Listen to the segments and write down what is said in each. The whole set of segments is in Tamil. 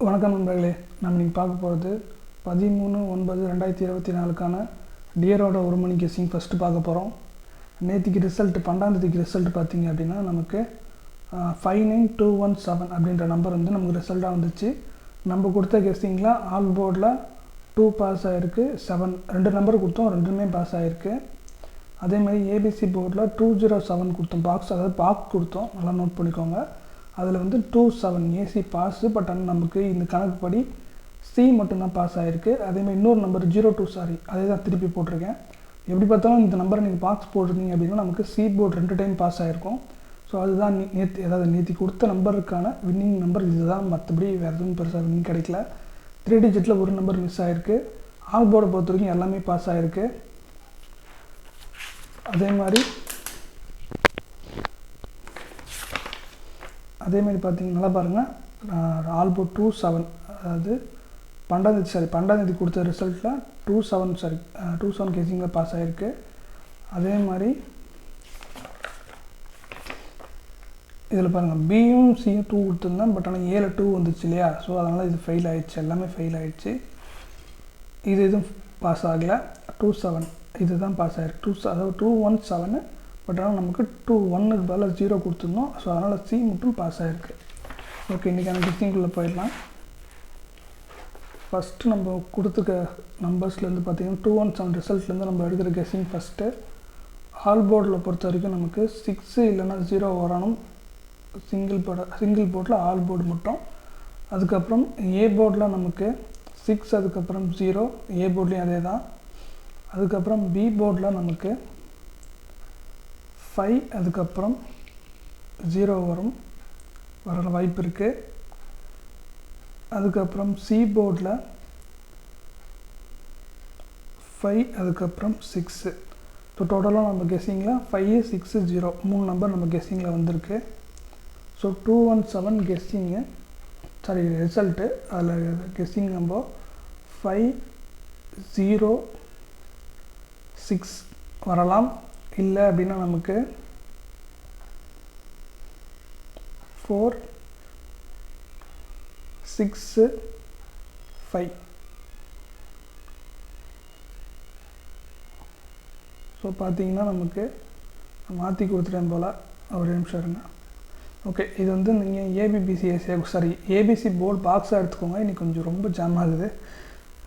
வணக்கம் நண்பர்களே. நம்ம இன்றைக்கி பார்க்க போகிறது 13/9/2024க்கான டியரோட ஒரு மணி கெஸ்ஸிங் ஃபஸ்ட்டு பார்க்க போகிறோம். நேற்றுக்கு ரிசல்ட் 12ஆம் ரிசல்ட் பார்த்திங்க அப்படின்னா நமக்கு 59217 அப்படின்ற நம்பர் வந்து நமக்கு ரிசல்ட்டாக வந்துச்சு. நம்ம கொடுத்த கெஸ்ஸிங்கில் ஆல் போர்டில் 2 பாஸ் ஆகிருக்கு, 7 2 நம்பர் கொடுத்தோம், 2மே பாஸ் ஆகிருக்கு. அதே மாதிரி ஏபிசி போர்டில் 207 கொடுத்தோம், பாக்ஸ் கொடுத்தோம், நல்லா நோட் பண்ணிக்கோங்க. அதில் வந்து 27 ஏசி பாஸு. பட் ஆனால் நமக்கு இந்த கணக்குப்படி சி மட்டும்தான் பாஸ் ஆகிருக்கு. அதேமாதிரி இன்னொரு நம்பர் 02 அதே தான் திருப்பி போட்டிருக்கேன். எப்படி பார்த்தாலும் இந்த நம்பரை நீங்கள் பாக்ஸ் போட்டிருந்தீங்க அப்படின்னா நமக்கு சி போர்டு 2 டைம் பாஸ் ஆகிருக்கும். ஸோ அதுதான் நேற்று கொடுத்த நம்பருக்கான வின்னிங் நம்பர் இதுதான். மற்றபடி வேறு எதுவும் பெருசாக வின்னிங் கிடைக்கல. 3 டிஜிட்டில் ஒரு நம்பர் மிஸ் ஆகிருக்கு. ஆல் போர்டை பொறுத்த வரைக்கும் எல்லாமே பாஸ் ஆகிருக்கு. அதேமாதிரி பார்த்தீங்கன்னா பாருங்கள், ஆல் போர்ட் 27, அதாவது 12ஆம் கொடுத்த ரிசல்ட்டில் 27 கேசிங்கில் பாஸ் ஆகிருக்கு. அதே மாதிரி இதில் பாருங்கள், பியும் சியும் 2 கொடுத்துருந்தேன். பட் ஆனால் ஏல 2 வந்துச்சு இல்லையா, ஸோ அதனால் இது ஃபெயில் ஆகிடுச்சு, எல்லாமே ஃபெயில் ஆகிடுச்சு. இது எதுவும் பாஸ் ஆகலை. 27 இது தான் பாஸ் ஆகிருக்கு. அதாவது 217. பட் ஆனால் நமக்கு 21க்கு பதிலாக 0 கொடுத்துருந்தோம். ஸோ அதனால் சி மட்டும் பாஸ் ஆகிருக்கு. ஓகே, இன்றைக்கான கெஸ்ஸிங்குள்ளே போயிடலாம். ஃபஸ்ட்டு நம்ம கொடுத்துக்க நம்பர்ஸ்லேருந்து பார்த்திங்கன்னா 217 ரிசல்ட்லேருந்து நம்ம எடுக்கிற கெஸ்ஸிங் ஃபஸ்ட்டு. ஆல் போர்டில் பொறுத்த வரைக்கும் நமக்கு 6 இல்லைனா 0 வரணும். சிங்கிள் போர்டில் ஆல் போர்டு மட்டும். அதுக்கப்புறம் ஏ போர்டில் நமக்கு 6, அதுக்கப்புறம் 0, ஏ போர்ட்லேயும் அதே தான். அதுக்கப்புறம் பி போர்டில் நமக்கு 5, அதுக்கப்புறம் 0 வர வாய்ப்பு இருக்குது. அதுக்கப்புறம் சி போர்டில் 5, அதுக்கப்புறம் 6. ஸோ டோட்டலாக நம்ம கெஸ்ஸிங்கில் 5, 6, 0 3 நம்பர் நம்ம கெஸ்ஸிங்கில் வந்திருக்கு. So 217 guessing result. அதில் கெஸ்ஸிங் நம்ம 5, 0, 6 வரலாம். இல்லை அப்படின்னா நமக்கு 4, 6, 5. ஸோ பார்த்தீங்கன்னா நமக்கு மாற்றி கொடுத்துட்டேன் போல். ஒரு நிமிஷம் இருங்க. ஓகே, இது வந்து நீங்கள் ஏபிசி போர்டு பாக்ஸாக எடுத்துக்கோங்க. இன்றைக்கி கொஞ்சம் ரொம்ப ஜாம் ஆகுது.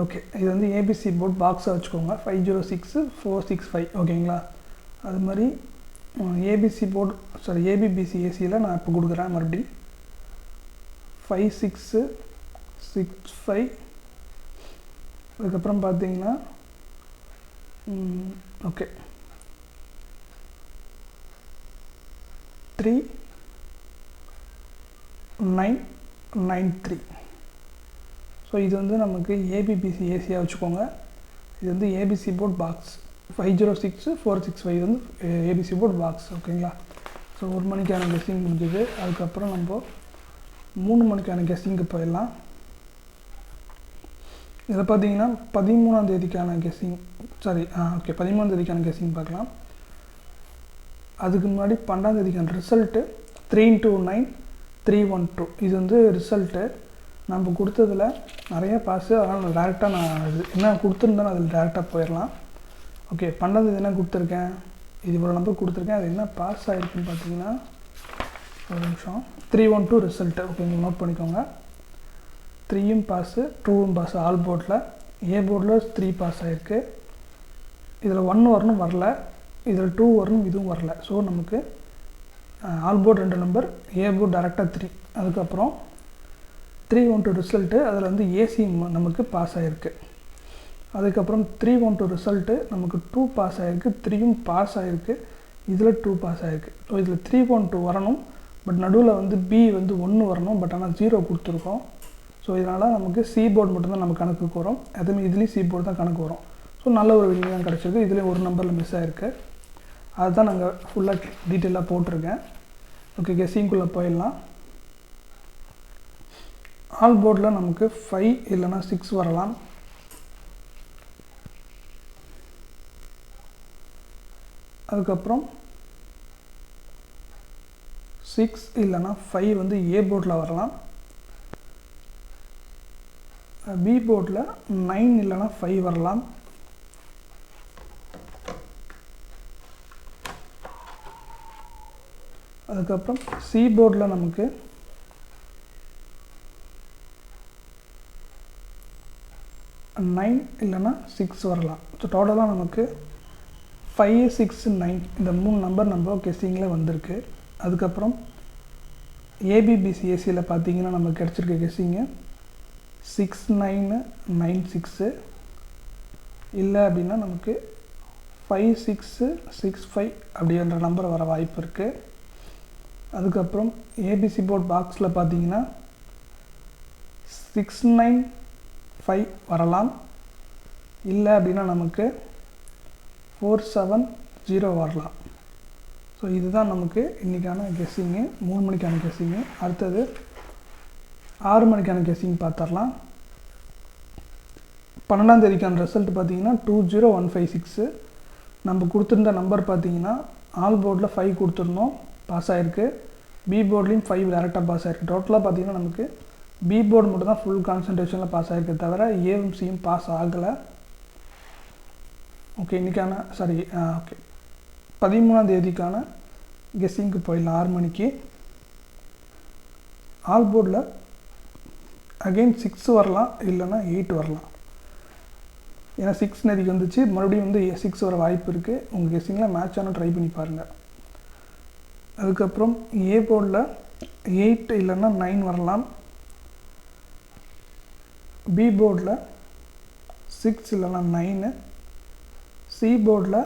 ஓகே, இது வந்து ஏபிசி போர்டு பாக்ஸாக வச்சுக்கோங்க. 506 465 ஓகேங்களா. அது மாதிரி ஏபிபிசி ஏசியில் நான் இப்போ கொடுக்குறேன் மறுபடி 5, 6, 6, 5. அதுக்கப்புறம் பார்த்தீங்கன்னா ஓகே 3, 9, 9, 3. ஸோ இது வந்து நமக்கு ஏபிபிசி ஏசியாக வச்சுக்கோங்க. இது வந்து ஏபிசி போர்ட் பாக்ஸ். 506 465 வந்து ஏபிசி போர்ட் பாக்ஸ். ஓகேங்களா. ஸோ 1 மணிக்கான கெஸ்ஸிங் முடிஞ்சது. அதுக்கப்புறம் நம்ம 3 மணிக்கான கெஸ்ஸிங்க்கு போயிடலாம். இதில் பார்த்தீங்கன்னா 13ஆம் தேதிக்கான கெஸ்ஸிங் 13ஆம் தேதிக்கான கெஸ்ஸிங் பார்க்கலாம். அதுக்கு முன்னாடி 12ஆம் தேதிக்கான ரிசல்ட்டு 329 312. இது வந்து ரிசல்ட்டு. நம்ம கொடுத்ததில் நிறைய பாஸு. அதனால் நான் டேரெக்டாக என்ன கொடுத்துருந்தேன் அதில் டேரெக்டாக போயிடலாம். ஓகே, 12ஆம் தேதி என்ன கொடுத்துருக்கேன், இது இவ்வளோ நம்பர் கொடுத்துருக்கேன். அது என்ன பாஸ் ஆகிருக்குன்னு பார்த்தீங்கன்னா ஒரு நிமிஷம், 312 ரிசல்ட்டு. ஓகே, நீங்கள் நோட் பண்ணிக்கோங்க. 3யும் பாஸு, 2வும் பாஸு. ஆல் போர்டில் ஏ போர்டில் 3 பாஸ் ஆகிருக்கு. இதில் 1 வரணும், வரல. இதில் 2 வரணும், இதுவும் வரல. ஸோ நமக்கு all board 2 number, A board டேரெக்டாக 3. அதுக்கப்புறம் 312 ரிசல்ட்டு. அதில் வந்து ஏசி நமக்கு பாஸ் ஆகிருக்கு. அதுக்கப்புறம் 312 ரிசல்ட்டு நமக்கு 2 பாஸ் ஆகிருக்கு, 3யும் பாஸ் ஆகிருக்கு. இதில் 2 பாஸ் ஆகிருக்கு. ஸோ இதில் 312 வரணும். பட் நடுவில் வந்து பி வந்து 1 வரணும். பட் ஆனால் 0 கொடுத்துருக்கோம். ஸோ இதனால் நமக்கு சி போர்டு மட்டும்தான் நம்ம கணக்குக்கு வரும். அதுமாதிரி இதுலேயும் சி போர்டு தான் கணக்கு வரும். ஸோ நல்ல ஒரு வின்னிங் தான் கிடச்சிருக்கு. இதுலேயும் ஒரு நம்பரில் மிஸ் ஆகிருக்கு. அதுதான் நாங்கள் ஃபுல்லாக டீட்டெயிலாக போட்டிருக்கேன். ஓகே, கெஸ்ஸிங்குள்ளே போயிடலாம். ஆல் போர்டில் நமக்கு 5 இல்லைனா 6 வரலாம். அதுக்கப்புறம் 6 இல்லைனா 5 வந்து ஏ போர்டில் வரலாம். பி போர்டில் 9 இல்லைனா 5 வரலாம். அதுக்கப்புறம் சி போர்டில் நமக்கு 9 இல்லைனா 6 வரலாம். ஸோ டோட்டலாக நமக்கு 5, 6, 9 இந்த 3 நம்பர் நம்ம கெஸ்ஸிங்கில் வந்திருக்கு. அதுக்கப்புறம் ஏபிபிசிஎஸ்சியில் பார்த்தீங்கன்னா நமக்கு கிடச்சிருக்க கெஸ்ஸிங்கு 6996. இல்லை அப்படின்னா நமக்கு 5665 அப்படின்ற நம்பர் வர வாய்ப்பு இருக்குது. அதுக்கப்புறம் ஏபிசி போர்ட் பாக்ஸில் பார்த்தீங்கன்னா 695 வரலாம். இல்லை அப்படின்னா நமக்கு 470 வரலாம். ஸோ இதுதான் நமக்கு இன்றைக்கான கெஸ்ஸிங்கு, 3 மணிக்கான கெஸ்ஸிங்கு. அடுத்தது 6 மணிக்கான கெஸ்ஸிங் பார்த்துடலாம். 12ஆம் தேதிக்கான ரிசல்ட் பார்த்தீங்கன்னா 20156. நம்ம கொடுத்துருந்த நம்பர் பார்த்தீங்கன்னா ஆல் போர்டில் 5 கொடுத்துருந்தோம், பாஸ் ஆகிருக்கு. பி போர்ட்லேயும் 5 டேரெக்டாக பாஸ் ஆகிருக்கு. டோட்டலாக பார்த்தீங்கன்னா நமக்கு பி போர்டு மட்டும் தான் ஃபுல் கான்சன்ட்ரேஷனில் பாஸ் ஆகிருக்கு, தவிர ஏவும் சியும் பாஸ் ஆகலை. ஓகே, இன்றைக்கான ஓகே 13ஆம் தேதிக்கான கெஸ்ஸிங்க்கு போயிடலாம். 6 மணிக்கு ஆல் போர்டில் அகெயின் 6 வரலாம், இல்லைனா 8 வரலாம். ஏன்னா 6 நேதிக்கு வந்துச்சு, மறுபடியும் வந்து 6 வர வாய்ப்பு இருக்குது. உங்கள் கெஸ்ஸிங்கில் மேட்ச் ஆனால் ட்ரை பண்ணி பாருங்கள். அதுக்கப்புறம் ஏ போர்டில் 8 இல்லைன்னா 9 வரலாம். பி போர்டில் 6 இல்லைன்னா 9. சி போர்டில்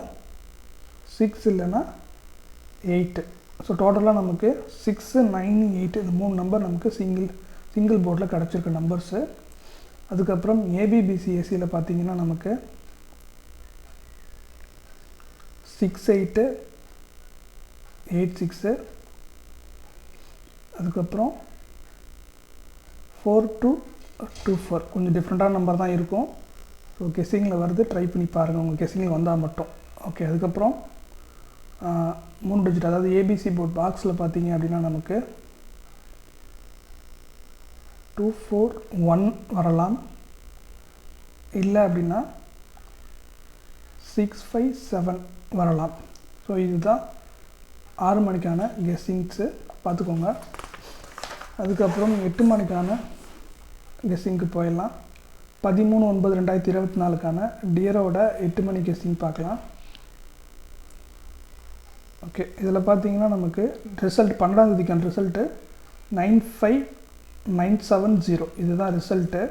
6 இல்லைன்னா 8. ஸோ டோட்டலாக நமக்கு 6, 9, 8 இந்த 3 நம்பர் நமக்கு சிங்கிள் போர்டில் கிடச்சிருக்க நம்பர்ஸு. அதுக்கப்புறம் ஏபிபிசிஎஸ்சியில் பார்த்தீங்கன்னா நமக்கு 68, 86. அதுக்கப்புறம் 4224 கொஞ்சம் டிஃப்ரெண்ட்டான நம்பர் தான் இருக்கும். ஸோ கெஸ்ஸிங்கில் வருது, ட்ரை பண்ணி பாருங்கள் உங்கள் கெஸ்ஸிங்கில் வந்தால் மட்டும். ஓகே, அதுக்கப்புறம் 3 டிஜிட், அதாவது ஏபிசி போர்ட் பாக்ஸில் பார்த்தீங்க அப்படின்னா நமக்கு 241 வரலாம். இல்லை அப்படின்னா 657 வரலாம். ஸோ இதுதான் 6 மணிக்கான கெஸ்ஸிங்ஸு, பார்த்துக்கோங்க. அதுக்கப்புறம் 8 மணிக்கான கெஸ்ஸிங்க்கு போயிடலாம். 13/9/2024க்கான டியரோட 8 மணி கெஸ்ஸிங் பார்க்கலாம். ஓகே, இதில் பார்த்தீங்கன்னா நமக்கு ரிசல்ட் 12ஆம் தேதிக்கான ரிசல்ட்டு 95970. இதுதான் ரிசல்ட்டு.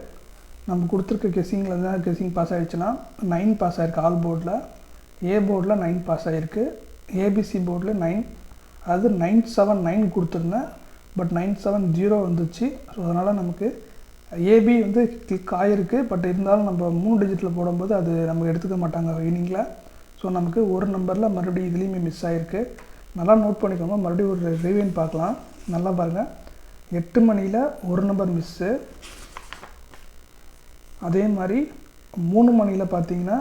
நம்ம கொடுத்துருக்க கெஸ்ஸிங்கில் தான் கெஸ்ஸிங் பாஸ் ஆகிடுச்சுன்னா 9 பாஸ் ஆகிருக்கு ஆல் போர்டில். ஏ போர்டில் 9 பாஸ் ஆகிருக்கு. ஏபிசி போர்டில் 9, அதாவது 979 கொடுத்துருந்தேன், பட் 970 வந்துச்சு. ஸோ அதனால் நமக்கு ஏபி வந்து கிளிக் ஆகிருக்கு. பட் இருந்தாலும் நம்ம 3 டிஜிட்டில் போடும்போது அது நம்ம எடுத்துக்க மாட்டாங்க ரைனிங்கில். ஸோ நமக்கு ஒரு நம்பரில் மறுபடியும் இதுலேயுமே மிஸ் ஆகிருக்கு. நல்லா நோட் பண்ணிக்கோங்க. மறுபடியும் ஒரு ரிவைன் பார்க்கலாம். நல்லா பாருங்கள், 8 மணியில் ஒரு நம்பர் மிஸ்ஸு. அதே மாதிரி 3 மணியில் பார்த்தீங்கன்னா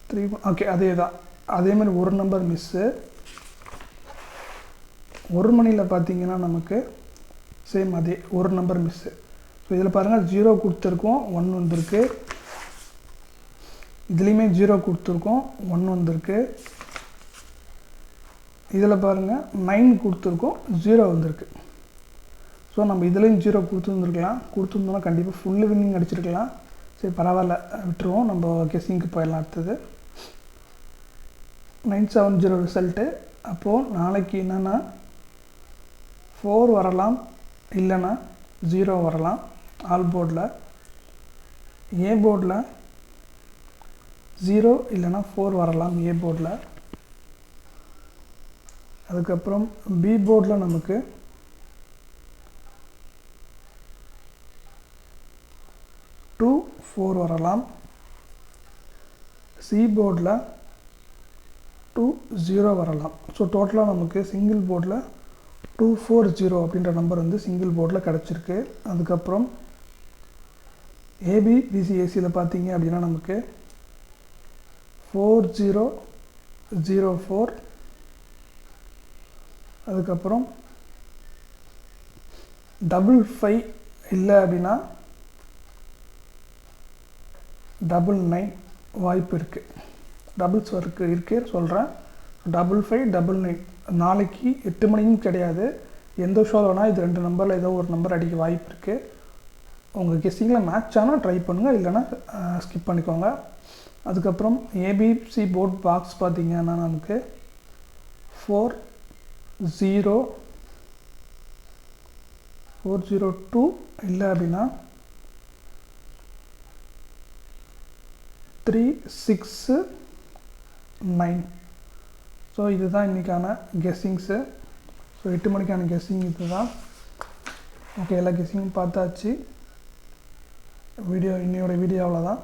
3, ஓகே அதே தான், அதேமாதிரி ஒரு நம்பர் மிஸ்ஸு. 1 மணியில் பார்த்தீங்கன்னா நமக்கு சேம் அதே ஒரு நம்பர் மிஸ்ஸு. ஸோ இதில் பாருங்கள் 0 கொடுத்துருக்கோம், 1 வந்திருக்கு. இதுலேயுமே 0 கொடுத்துருக்கோம், 1 வந்திருக்கு. இதில் பாருங்கள் 9 கொடுத்துருக்கோம், 0 வந்திருக்கு. ஸோ நம்ம இதுலேயும் 0 கொடுத்துருந்தோம்னா கண்டிப்பாக ஃபுல்லு வின்னிங் அடிச்சிருக்கலாம். சரி பரவாயில்ல, விட்டுருவோம். நம்ம கெஸ்ஸிங்க்கு போயிடலாம். அடுத்தது 970 ரிசல்ட்டு. அப்போது நாளைக்கு என்னென்னா 4 வரலாம், இல்லைன்னா 0 வரலாம் ஆல் போர்டில். ஏ போர்டில் 0 இல்லைன்னா 4 வரலாம் ஏ போர்டில். அதுக்கப்புறம் பி போர்டில் நமக்கு 2, 4 வரலாம். சி போர்டில் 2, 0 வரலாம். ஸோ டோட்டலாக நமக்கு சிங்கிள் போர்டில் 240 அப்படின்ற நம்பர் வந்து சிங்கிள் போர்டில் கிடச்சிருக்கு. அதுக்கப்புறம் ஏபிபிசிஎஸ்சியில் பார்த்தீங்க அப்படின்னா நமக்கு 4004. அதுக்கப்புறம் 55 இல்லை அப்படின்னா 99 வாய்ப்பு இருக்குது. டபுள்ஸ் இருக்கு சொல்கிறேன். 5599 நாளைக்கு 8 மணிக்கும் கிடையாது. எந்த ஷோ வேணால் இது 2 நம்பரில் ஏதோ ஒரு நம்பர் அடிக்க வாய்ப்பு இருக்குது. உங்கள் கெஸ்ஸிங்கில் மேட்ச் ஆனால் ட்ரை பண்ணுங்கள், இல்லைனா ஸ்கிப் பண்ணிக்கோங்க. அதுக்கப்புறம் ஏபிசி போர்ட் பாக்ஸ் பார்த்திங்கன்னா நமக்கு 402 இல்லை அப்படின்னா 369. ஸோ இதுதான் இன்றைக்கான கெஸ்ஸிங்ஸு. ஸோ 8 மணிக்கான கெஸ்ஸிங் இது தான். ஓகே, எல்லா கெஸ்ஸிங்கும் பார்த்தாச்சு. இன்னையோட வீடியோ அவ்வளோதான்.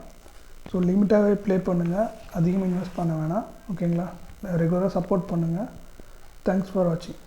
ஸோ லிமிட்டாகவே ப்ளே பண்ணுங்கள், அதிகமாக இன்வெஸ்ட் பண்ண வேணாம். ஓகேங்களா, ரெகுலராக சப்போர்ட் பண்ணுங்கள். தேங்க்ஸ் ஃபார் வாட்சிங்.